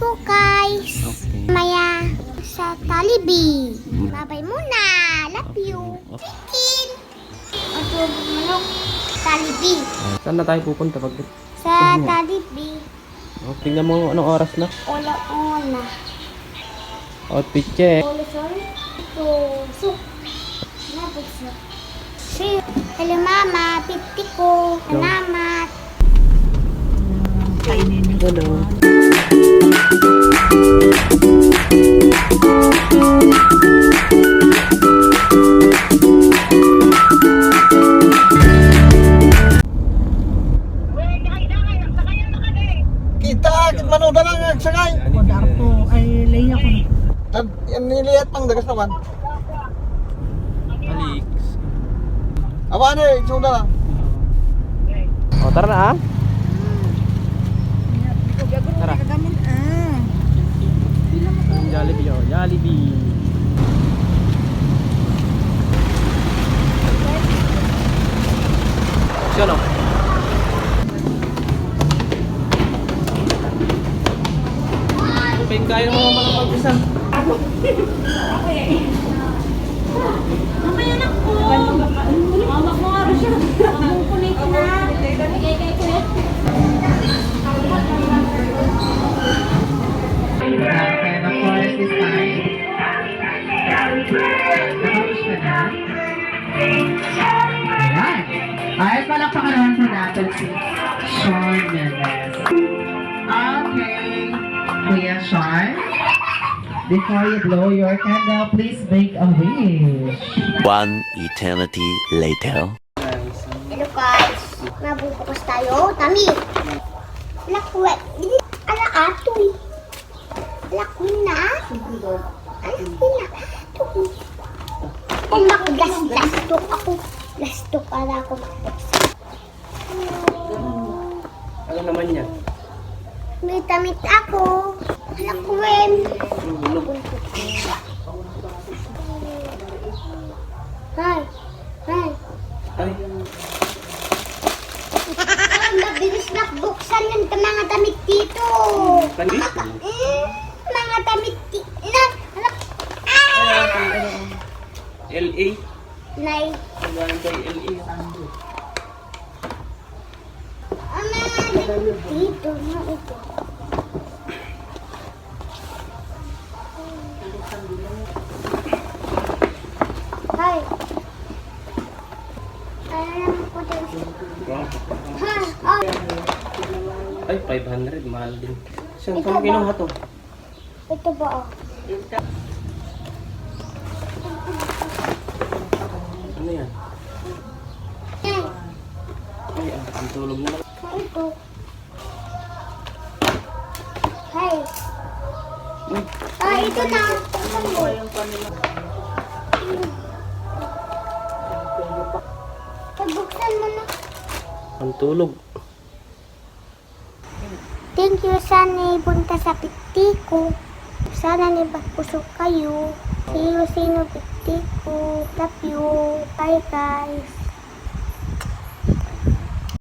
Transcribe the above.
po guys. Okay. Maya sa Talibi. Babay muna. Love you. Chicken. Ito manok. Talibi. Saan na tayo pupunta pag Sa Talibi. tingnan mo anong oras na? Ola-ola. Outfit check. Ola-sorry. Tusok. Nabusok. Hello mama. 50 ko. Salamat. Hello. Kita, manood na lang ang sakay. Darpo ay laya ko na. Yan niliyat pang dagas naman. Alex. Awa na eh, sunda lang. O, tara na ah. Tara. Kagamin Ang Jollibee oh. Jollibee. Siya no? Pagkain mo mga pag-isa. Mamaya na po. Mama ko nga rin siya. Ang kulit na. Bigay kay kuya. And of course, this time, nakapos ka na. Ayan. Ayos palakpakan naman po natin si Sean Mendez. Okay. Kuya Sean, before you blow your candle, please make a wish. One eternity later. Hello guys. Mabubukas tayo. Tami. Lakwet. Ala atoy. Lakwet na. Ala na atoy. Kung mag-lastok ako. Lastok ala ako. Ano naman yan? May tamit ako. Lakwet. Hi. Hi. Ay, Ang mabilis na buksan ng mga damit dito. pandito. Mga damit dito. LA. Nay. Hanggang kay LA. Ang mga damit dito na ito. Hi. Alam ko din. Ha? Oh. Ay, 500. Mahal din. Saan Ikaw mo ba? kinuha to? Ito ba oh? Ano yan? Yan. Ay, ang tulog na. Ito. Hi. Ah, ito na. Pagbuksan mo na. Ang tulog. Thank you sana ibunta sa piti ko. Sana nibagpusok kayo. Sino-sino piti ko. Love you. Bye guys.